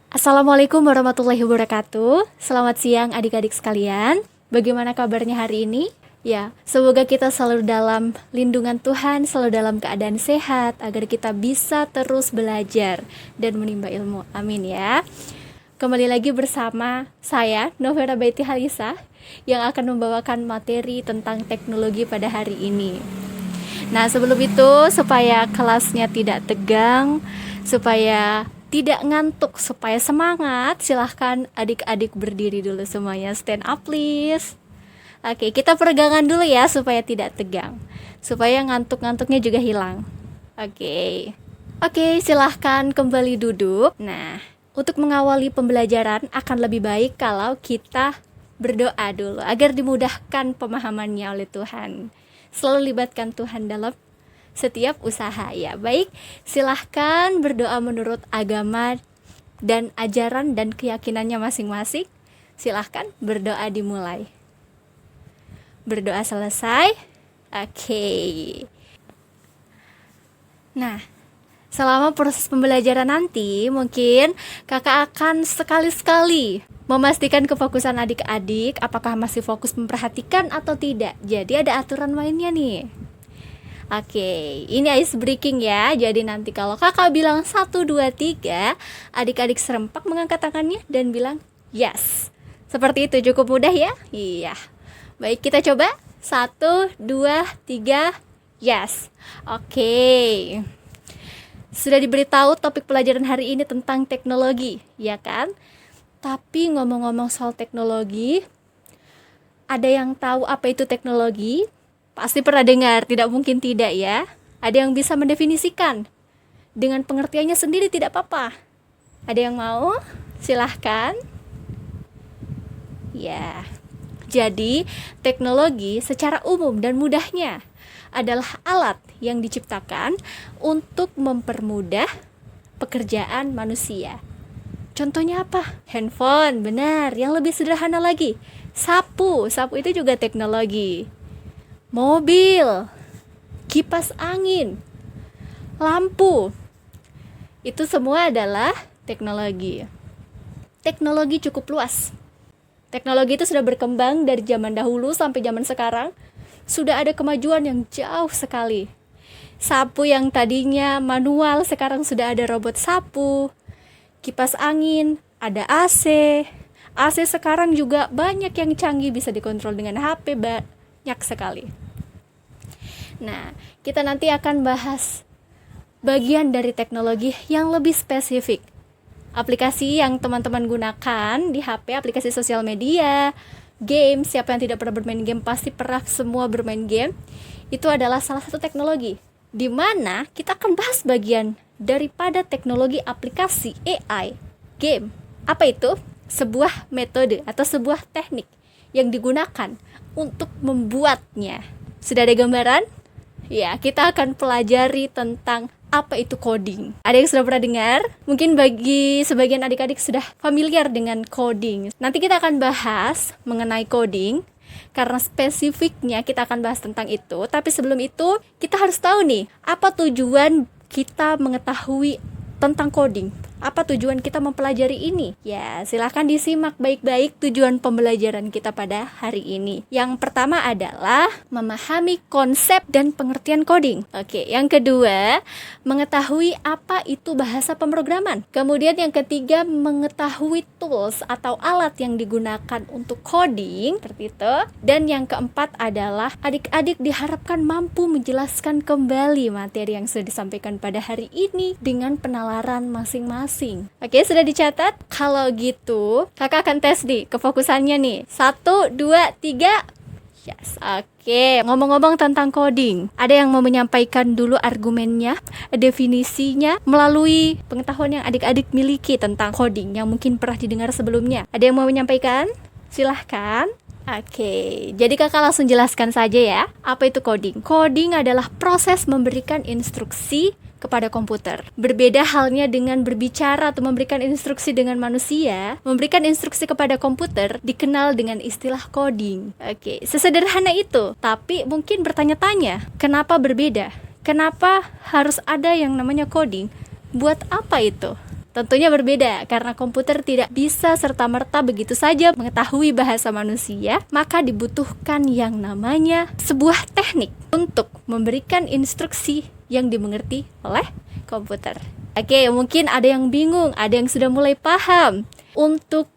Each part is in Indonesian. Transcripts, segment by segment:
Assalamualaikum warahmatullahi wabarakatuh. Selamat siang adik-adik sekalian. Bagaimana kabarnya hari ini? Ya, semoga kita selalu dalam lindungan Tuhan, selalu dalam keadaan sehat, agar kita bisa terus belajar dan menimba ilmu. Amin ya. Kembali lagi bersama saya, Novera Baiti Halisa, yang akan membawakan materi tentang teknologi pada hari ini. Nah, sebelum itu, supaya kelasnya tidak tegang, supaya tidak ngantuk, supaya semangat, silahkan adik-adik berdiri dulu semuanya. Stand up please. Oke, kita peregangan dulu ya supaya tidak tegang, supaya ngantuk-ngantuknya juga hilang. Oke, silahkan kembali duduk. Nah, untuk mengawali pembelajaran akan lebih baik kalau kita berdoa dulu agar dimudahkan pemahamannya oleh Tuhan. Selalu libatkan Tuhan dalam setiap usaha ya. Baik, silahkan berdoa menurut agama dan ajaran dan keyakinannya masing-masing. Silahkan berdoa dimulai. Berdoa selesai. Oke. Nah, selama proses pembelajaran nanti mungkin kakak akan sekali-sekali memastikan kefokusan adik-adik apakah masih fokus memperhatikan atau tidak. Jadi ada aturan mainnya nih. Oke, ini ice breaking ya. Jadi nanti kalau kakak bilang 1, 2, 3, adik-adik serempak mengangkat tangannya dan bilang yes. Seperti itu, cukup mudah ya? Iya. Baik, kita coba. 1, 2, 3, yes. Oke. Sudah diberitahu topik pelajaran hari ini tentang teknologi, ya kan? Tapi ngomong-ngomong soal teknologi, ada yang tahu apa itu teknologi? Pasti pernah dengar, tidak mungkin tidak ya. Ada yang bisa mendefinisikan dengan pengertiannya sendiri, tidak apa-apa. Ada yang mau? Silahkan. Ya. Jadi, teknologi secara umum dan mudahnya adalah alat yang diciptakan untuk mempermudah pekerjaan manusia. Contohnya apa? Handphone, benar. Yang lebih sederhana lagi, sapu itu juga teknologi. Mobil, kipas angin, lampu, itu semua adalah teknologi. Teknologi cukup luas. Teknologi itu sudah berkembang dari zaman dahulu sampai zaman sekarang. Sudah ada kemajuan yang jauh sekali. Sapu yang tadinya manual sekarang sudah ada robot sapu. Kipas angin, ada AC. AC sekarang juga banyak yang canggih, bisa dikontrol dengan HP, banyak sekali. Nah, kita nanti akan bahas bagian dari teknologi yang lebih spesifik. Aplikasi yang teman-teman gunakan di HP, aplikasi sosial media, game, siapa yang tidak pernah bermain game pasti pernah semua bermain game. Itu adalah salah satu teknologi, di mana kita akan bahas bagian daripada teknologi aplikasi AI, game. Apa itu? Sebuah metode atau sebuah teknik yang digunakan untuk membuatnya. Sudah ada gambaran? Ya, kita akan pelajari tentang apa itu coding. Ada yang sudah pernah dengar? Mungkin bagi sebagian adik-adik sudah familiar dengan coding. Nanti kita akan bahas mengenai coding, karena spesifiknya kita akan bahas tentang itu. Tapi sebelum itu, kita harus tahu nih, apa tujuan kita mengetahui tentang coding? Apa tujuan kita mempelajari ini? Ya, silahkan disimak baik-baik tujuan pembelajaran kita pada hari ini. Yang pertama adalah memahami konsep dan pengertian coding. Oke, yang kedua, mengetahui apa itu bahasa pemrograman. Kemudian yang ketiga, mengetahui tools atau alat yang digunakan untuk coding, seperti itu. Dan yang keempat adalah adik-adik diharapkan mampu menjelaskan kembali materi yang sudah disampaikan pada hari ini dengan penalaran masing-masing. Oke, sudah dicatat? Kalau gitu, kakak akan tes nih kefokusannya nih. 1, 2, 3. Yes, oke. Ngomong-ngomong tentang coding, ada yang mau menyampaikan dulu argumennya, definisinya, melalui pengetahuan yang adik-adik miliki tentang coding yang mungkin pernah didengar sebelumnya. Ada yang mau menyampaikan? Silahkan. Oke, jadi kakak langsung jelaskan saja ya. Apa itu coding? Coding adalah proses memberikan instruksi kepada komputer. Berbeda halnya dengan berbicara atau memberikan instruksi dengan manusia, memberikan instruksi kepada komputer dikenal dengan istilah coding. Oke, sesederhana itu. Tapi mungkin bertanya-tanya, kenapa berbeda? Kenapa harus ada yang namanya coding? Buat apa itu? Tentunya berbeda, karena komputer tidak bisa serta-merta begitu saja mengetahui bahasa manusia, maka dibutuhkan yang namanya sebuah teknik untuk memberikan instruksi yang dimengerti oleh komputer. Oke, mungkin ada yang bingung, ada yang sudah mulai paham. Untuk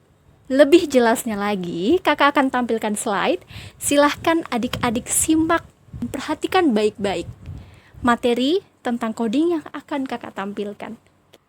lebih jelasnya lagi, kakak akan tampilkan slide. Silahkan adik-adik simak, perhatikan baik-baik materi tentang coding yang akan kakak tampilkan.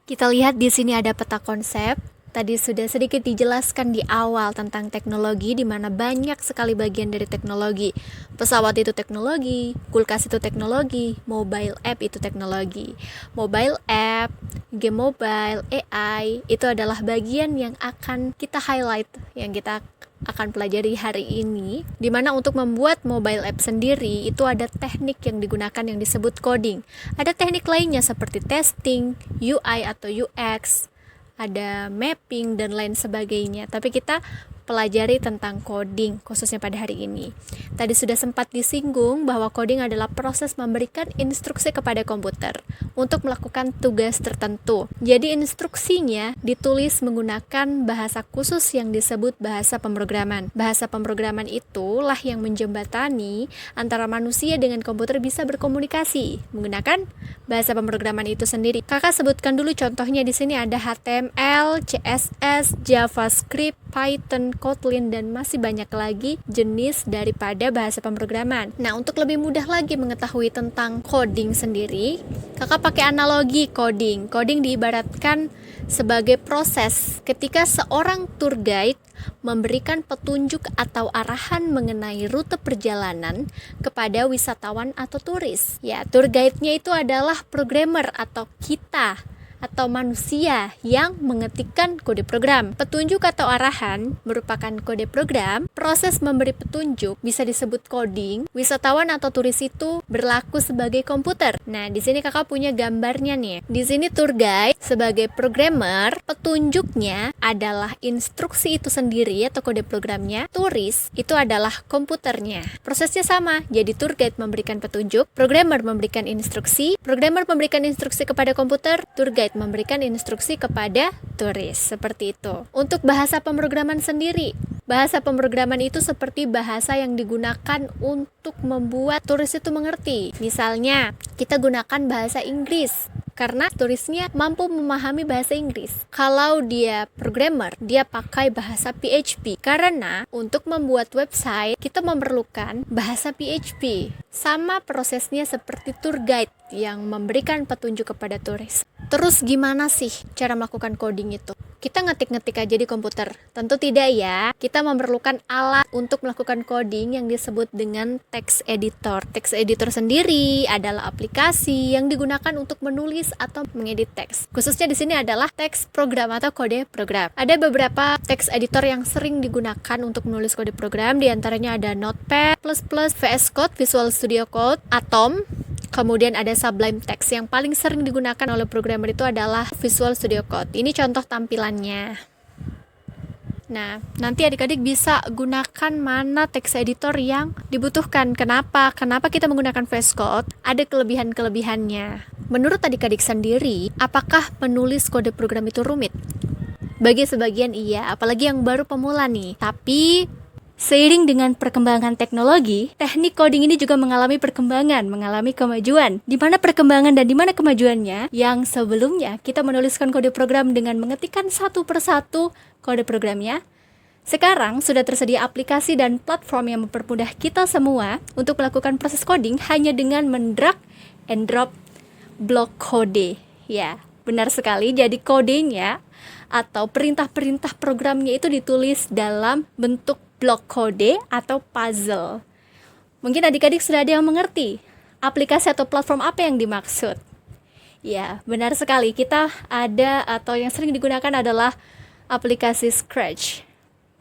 Kita lihat di sini ada peta konsep. Tadi sudah sedikit dijelaskan di awal tentang teknologi, di mana banyak sekali bagian dari teknologi. Pesawat itu teknologi, kulkas itu teknologi, mobile app itu teknologi. Mobile app, game mobile, AI, itu adalah bagian yang akan kita highlight, yang kita akan pelajari hari ini, di mana untuk membuat mobile app sendiri itu ada teknik yang digunakan yang disebut coding. Ada teknik lainnya seperti testing, UI atau UX, ada mapping dan lain sebagainya. Tapi kita pelajari tentang coding khususnya pada hari ini. Tadi sudah sempat disinggung bahwa coding adalah proses memberikan instruksi kepada komputer untuk melakukan tugas tertentu. Jadi instruksinya ditulis menggunakan bahasa khusus yang disebut bahasa pemrograman. Bahasa pemrograman itulah yang menjembatani antara manusia dengan komputer bisa berkomunikasi menggunakan bahasa pemrograman itu sendiri. Kakak sebutkan dulu contohnya. Di sini ada HTML, CSS, JavaScript, Python, Kotlin, dan masih banyak lagi jenis daripada bahasa pemrograman. Nah, untuk lebih mudah lagi mengetahui tentang coding sendiri, kakak pakai analogi coding. Coding diibaratkan sebagai proses ketika seorang tour guide memberikan petunjuk atau arahan mengenai rute perjalanan kepada wisatawan atau turis. Ya, tour guide-nya itu adalah programmer atau kita atau manusia yang mengetikkan kode program. Petunjuk atau arahan merupakan kode program. Proses memberi petunjuk bisa disebut coding. Wisatawan atau turis itu berlaku sebagai komputer. Nah, di sini kakak punya gambarnya nih. Di sini tour guide sebagai programmer, petunjuknya adalah instruksi itu sendiri atau kode programnya. Turis itu adalah komputernya. Prosesnya sama. Jadi tour guide memberikan petunjuk, programmer memberikan instruksi, programmer memberikan instruksi kepada komputer, tour guide memberikan instruksi kepada turis. Seperti itu. Untuk bahasa pemrograman sendiri, bahasa pemrograman itu seperti bahasa yang digunakan untuk membuat turis itu mengerti. Misalnya, kita gunakan bahasa Inggris karena turisnya mampu memahami bahasa Inggris. Kalau dia programmer, dia pakai bahasa PHP karena untuk membuat website kita memerlukan bahasa PHP. Sama prosesnya seperti tour guide yang memberikan petunjuk kepada turis. Terus gimana sih cara melakukan coding itu? Kita ngetik-ngetik aja di komputer? Tentu tidak ya. Kita memerlukan alat untuk melakukan coding yang disebut dengan text editor. Text editor sendiri adalah aplikasi yang digunakan untuk menulis atau mengedit teks. Khususnya di sini adalah teks program atau kode program. Ada beberapa text editor yang sering digunakan untuk menulis kode program, di antaranya ada Notepad++, VS Code, Visual Studio Code, Atom. Kemudian ada Sublime Text. Yang paling sering digunakan oleh programmer itu adalah Visual Studio Code. Ini contoh tampilannya. Nah, nanti adik-adik bisa gunakan mana text editor yang dibutuhkan. Kenapa? Kenapa kita menggunakan VS Code? Ada kelebihan-kelebihannya. Menurut adik-adik sendiri, apakah menulis kode program itu rumit? Bagi sebagian iya, apalagi yang baru pemula nih. Tapi seiring dengan perkembangan teknologi, teknik coding ini juga mengalami perkembangan, mengalami kemajuan. Di mana perkembangan dan di mana kemajuannya? Yang sebelumnya kita menuliskan kode program dengan mengetikkan satu persatu kode programnya. Sekarang sudah tersedia aplikasi dan platform yang mempermudah kita semua untuk melakukan proses coding hanya dengan mendrag and drop blok kode. Ya, benar sekali. Jadi kodenya atau perintah-perintah programnya itu ditulis dalam bentuk blok kode atau puzzle. Mungkin adik-adik sudah ada yang mengerti aplikasi atau platform apa yang dimaksud. Ya, benar sekali. Kita ada atau yang sering digunakan adalah aplikasi Scratch.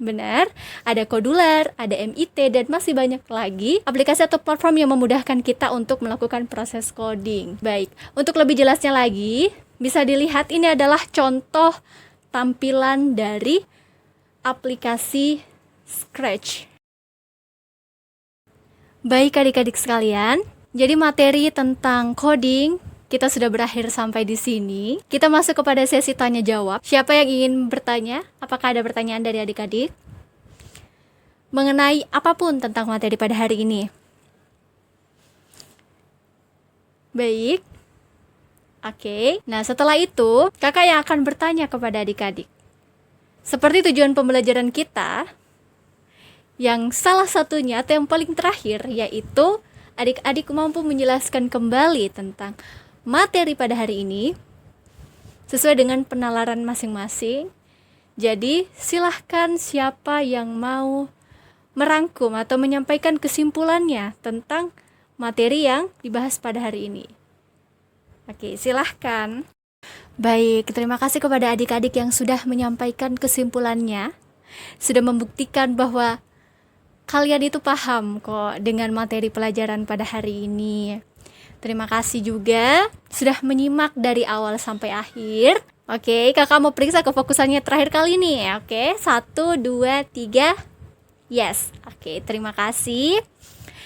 Benar, ada Kodular, ada MIT, dan masih banyak lagi aplikasi atau platform yang memudahkan kita untuk melakukan proses coding. Baik, untuk lebih jelasnya lagi, bisa dilihat ini adalah contoh tampilan dari aplikasi Scratch. Baik adik-adik sekalian, jadi materi tentang coding kita sudah berakhir sampai di sini. Kita masuk kepada sesi tanya jawab. Siapa yang ingin bertanya? Apakah ada pertanyaan dari adik-adik mengenai apapun tentang materi pada hari ini? Baik. Oke. Nah, setelah itu, kakak yang akan bertanya kepada adik-adik. Seperti tujuan pembelajaran kita, yang salah satunya atau yang paling terakhir, yaitu adik-adik mampu menjelaskan kembali tentang materi pada hari ini sesuai dengan penalaran masing-masing. Jadi silahkan siapa yang mau merangkum atau menyampaikan kesimpulannya tentang materi yang dibahas pada hari ini. Oke, silahkan. Baik, terima kasih kepada adik-adik yang sudah menyampaikan kesimpulannya, sudah membuktikan bahwa kalian itu paham kok dengan materi pelajaran pada hari ini. Terima kasih juga sudah menyimak dari awal sampai akhir. Oke, kakak mau periksa kefokusannya terakhir kali nih. Oke, 1, 2, 3. Yes. Oke, terima kasih.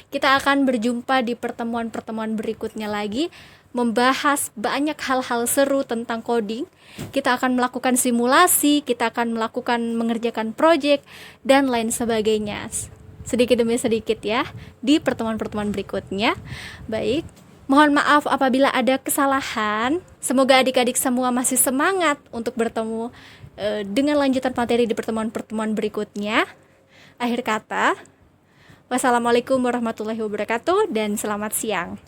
Kita akan berjumpa di pertemuan-pertemuan berikutnya lagi, membahas banyak hal-hal seru tentang coding. Kita akan melakukan simulasi, kita akan melakukan mengerjakan proyek, dan lain sebagainya. Sedikit demi sedikit ya, di pertemuan-pertemuan berikutnya. Baik. Mohon maaf apabila ada kesalahan. Semoga adik-adik semua masih semangat untuk bertemu dengan lanjutan materi di pertemuan-pertemuan berikutnya. Akhir kata, wassalamualaikum warahmatullahi wabarakatuh dan selamat siang.